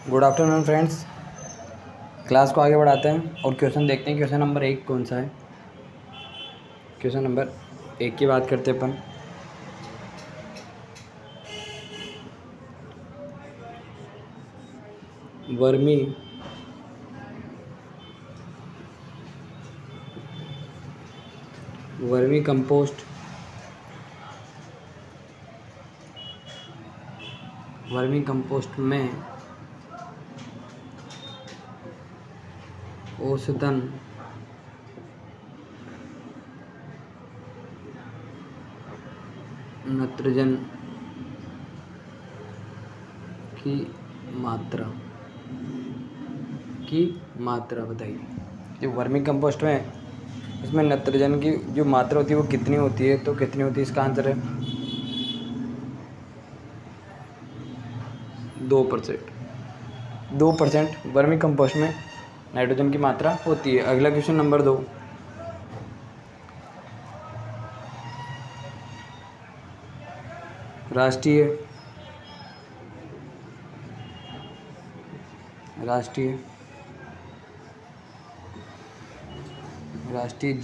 Good afternoon friends. Class को आगे बढ़ाते हैं और क्वेश्चन देखते हैं। क्वेश्चन नंबर 1 कौन सा है? क्वेश्चन नंबर 1 की बात करते हैं अपन। वर्मी कंपोस्ट में औसतन नाइट्रोजन की मात्रा बताइए। जो वर्मी कंपोस्ट में इसमें नाइट्रोजन की जो मात्रा होती है वो कितनी होती है? तो कितनी होती है इसका आंसर है 2%। 2% वर्मी कंपोस्ट में नाइट्रोजन की मात्रा होती है। अगला क्वेश्चन नंबर 2। राष्ट्रीय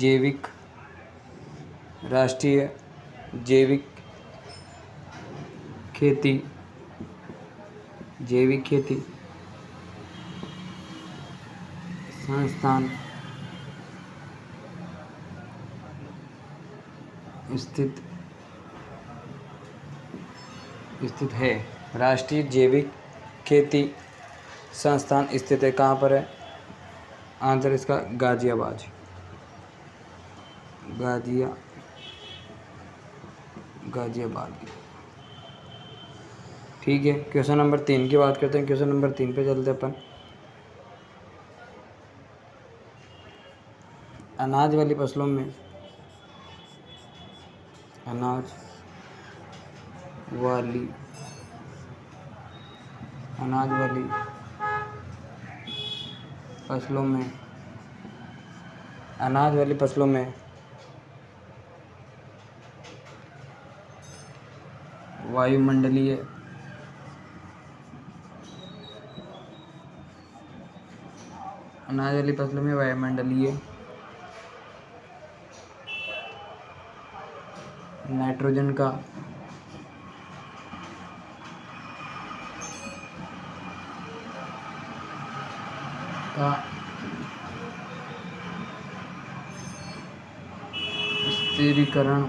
जैविक खेती संस्थान स्थित है। राष्ट्रीय जैविक खेती संस्थान स्थित है कहाँ पर है? आंसर इसका गाजियाबाद। ठीक है। क्वेश्चन नंबर 3 की बात करते हैं। क्वेश्चन नंबर 3 पे चलते अपन। अनाज वाली फसलों में अनाज वाली फसलों में वायुमंडलीय नाइट्रोजन का स्थिरीकरण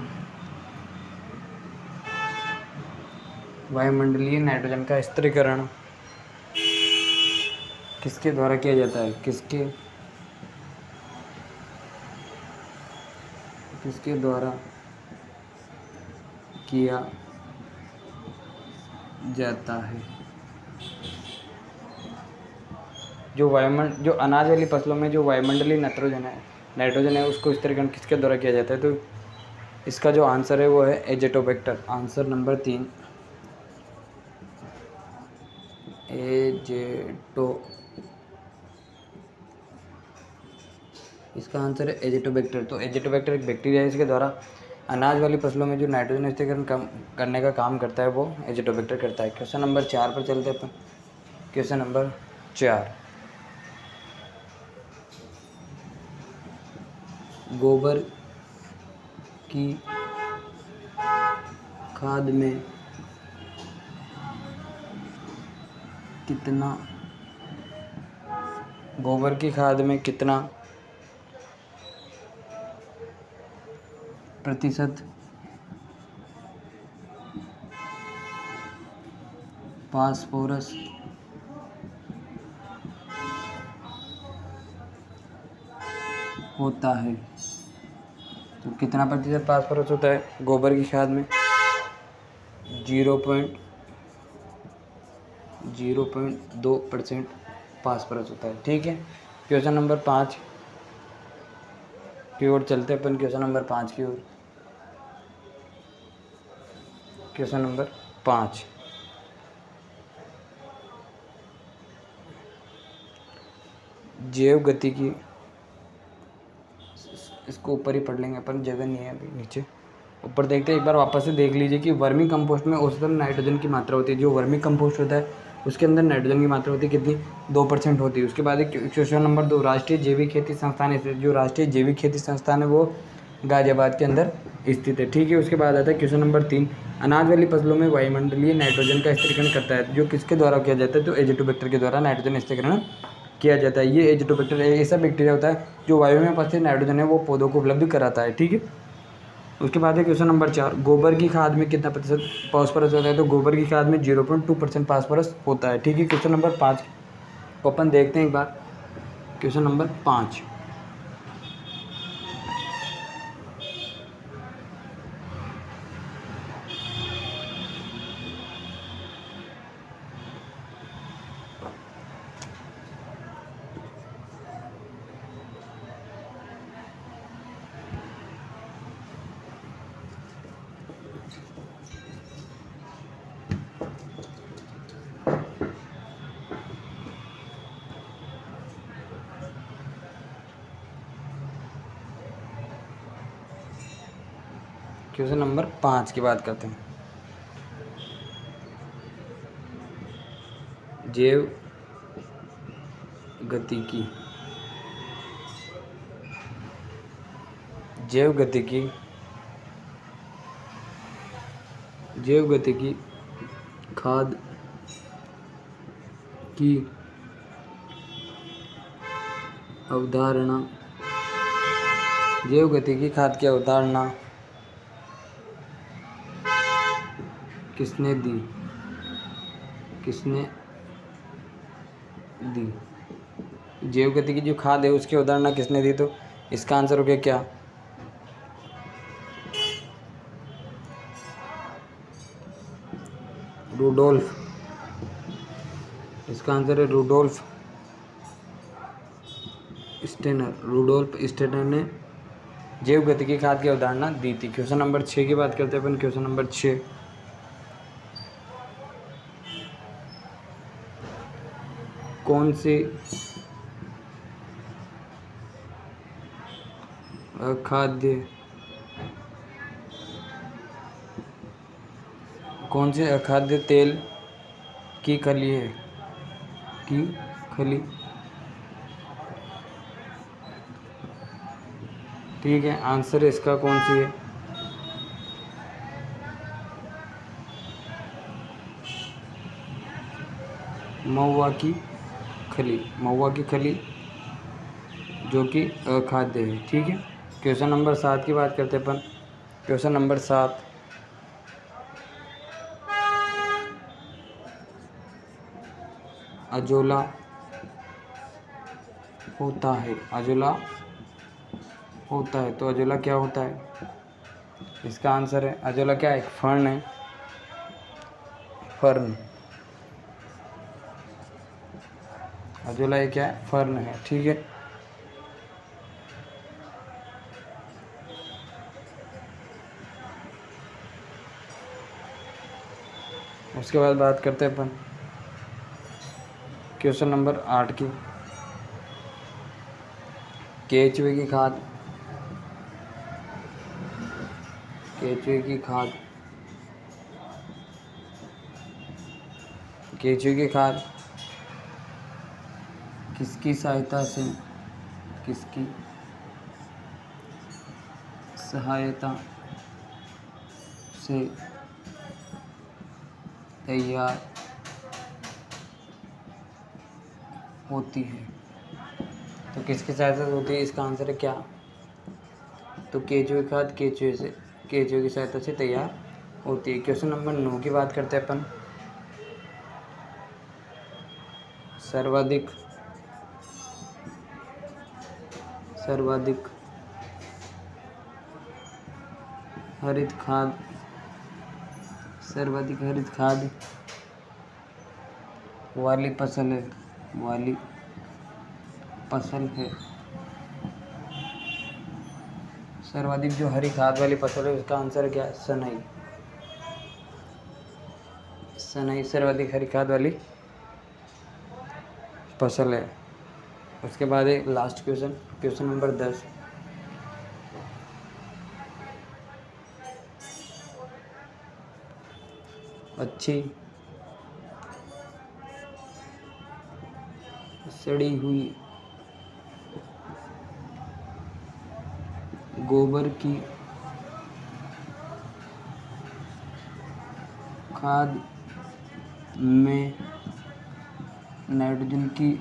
वायुमंडलीय नाइट्रोजन का स्थिरीकरण किसके द्वारा किया जाता है? किसके द्वारा किया जाता है? जो अनाज वाली फसलों में जो वायुमंडलीय नाइट्रोजन है उसको स्थिरीकरण किसके द्वारा किया जाता है? तो इसका जो आंसर है वो है एजेटोबैक्टर। आंसर नंबर 3 इसका आंसर है एजेटोबैक्टर। तो एजेटोबैक्टर एक बैक्टीरिया है, इसके द्वारा अनाज वाली फसलों में जो नाइट्रोजन स्थिरीकरण करने का काम करता है वो एजेटोबैक्टर करता है। क्वेश्चन नंबर 4 पर चलते हैं अपन। Question number 4। गोबर की खाद में कितना प्रतिशत फास्फोरस होता है? तो कितना प्रतिशत फास्फोरस होता है गोबर की खाद में? 0.2% फास्फोरस होता है। ठीक है। क्वेश्चन नंबर 5 की ओर चलते हैं अपन। क्वेश्चन नंबर 5 की ओर। Question number 5। जैव गतिकी, इसको ऊपर ही पढ़ लेंगे अपन, जगह नहीं है अभी नीचे। ऊपर देखते हैं, एक बार वापस से देख लीजिए कि वर्मी कंपोस्ट में औसतन नाइट्रोजन की मात्रा होती है। जो वर्मी कंपोस्ट होता है उसके अंदर नाइट्रोजन की मात्रा होती है कितनी, 2% होती है। उसके बाद क्वेश्चन नंबर 2, राष्ट्रीय जैविक खेती संस्थान है, जो राष्ट्रीय जैविक खेती संस्थान है वो गाजियाबाद के अंदर स्थित है, ठीक है। उसके बाद आता है क्वेश्चन नंबर 3, अनाज वाली फसलों में वायुमंडलीय नाइट्रोजन का स्थिरीकरण करता है, जो किसके द्वारा किया जाता है, तो एजिटोबैक्टर के द्वारा नाइट्रोजन स्थिरीकरण किया जाता है। ये एजिटोबैक्टर ऐसा बैक्टीरिया होता है जो वायु में उपस्थित नाइट्रोजन है वो पौधों को उपलब्ध कराता है, ठीक है। उसके बाद है क्वेश्चन नंबर 4, गोबर की खाद में कितना प्रतिशत फास्फोरस होता है, तो गोबर की खाद में 0.2% फास्फोरस होता है, ठीक है। क्वेश्चन नंबर 5 को अपन देखते हैं एक बार। क्वेश्चन नंबर 5, क्वेश्चन नंबर 5 की बात करते हैं। जैव गतिकी, जैव गतिकी, जैव गतिकी खाद की अवधारणा, जैव गतिकी खाद की अवधारणा किसने दी, किसने दी, जैव गतिकी जो खाद है उसकी अवधारणा किसने दी, तो इसका आंसर हो गया क्या, रूडोल्फ। इसका आंसर है रूडोल्फ स्टेनर। रूडोल्फ स्टेनर ने जैव गतिकी खाद की अवधारणा दी थी। क्वेश्चन नंबर 6 की बात करते हैं अपन। क्वेश्चन नंबर 6, कौन से अखाद्य, कौन से अखाद्य तेल की खली है, की खली, ठीक है। आंसर इसका कौन सी है, महुआ की खली, महुआ की खली जो कि अखाद्य है, ठीक है। क्वेश्चन नंबर 7 की बात करते हैं अपन। क्वेश्चन नंबर 7, अजोला होता है, अजोला होता है, तो अजोला क्या होता है, इसका आंसर है अजोला क्या है, फर्न है, फर्न। अजोला ये क्या है, फर्न है, ठीक है। उसके बाद बात करते हैं अपन क्वेश्चन नंबर 8 की, केचुए की खाद, केचुए की खाद, केचुए की खाद किसकी सहायता से, किसकी सहायता से तैयार होती है, तो किसकी सहायता से होती है, इसका आंसर है क्या, तो केचुए की खाद केचुए से, केचुए की सहायता से तैयार होती है। क्वेश्चन नंबर 9 की बात करते हैं अपन। सर्वाधिक, सर्वाधिक हरित खाद, सर्वाधिक हरित खाद वाली फसल है, वाली फसल है, सर्वाधिक जो हरी खाद वाली फसल है उसका आंसर क्या है, सनई। सनई सर्वाधिक हरी खाद वाली फसल है। उसके बाद एक लास्ट क्वेश्चन, क्वेश्चन नंबर 10, अच्छी सड़ी हुई गोबर की खाद में नाइट्रोजन की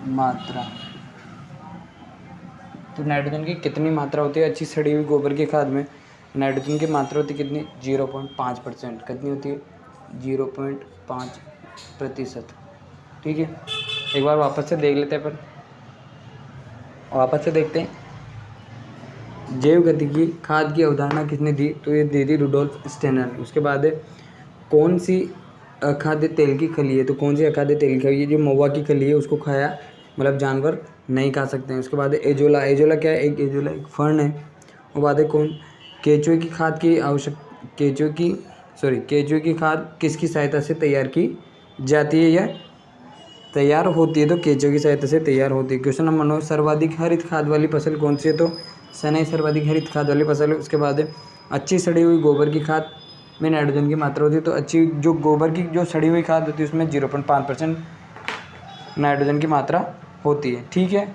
मात्रा, तो नाइट्रोजन की कितनी मात्रा होती है अच्छी सड़ी हुई गोबर की खाद में? नाइट्रोजन की मात्रा होती है कितनी? 0.5%। कितनी होती है? 0.5%। ठीक है, एक बार वापस से देख लेते हैं अपन, वापस से देखते हैं। जैव गतिकी खाद की अवधारणा किसने दी? तो ये दे दी रुडोल्फ स्टेनर ने। उसके बाद है कौन सी अखाद्य तेल की खली है? तो कौन सी अखाद्य तेल की खली है? जो महुआ की खली है उसको खाया मतलब जानवर नहीं खा सकते हैं। उसके बाद है एजोला। एजोला क्या है? एजोला एक फर्न है। और बाद है कौन? केचुए की खाद की केचुए की खाद किसकी सहायता से तैयार की जाती है या तैयार होती है? तो केचुए की सहायता से तैयार होती है। क्वेश्चन नंबर 9, सर्वाधिक हरित खाद वाली फसल कौन सी है? तो सनई सर्वाधिक हरित खाद वाली फसल है। उसके बाद है अच्छी सड़ी हुई गोबर की खाद में नाइट्रोजन की मात्रा होती है। तो अच्छी जो गोबर की जो सड़ी हुई खाद होती है उसमें 0.5% नाइट्रोजन की मात्रा होती है। ठीक है।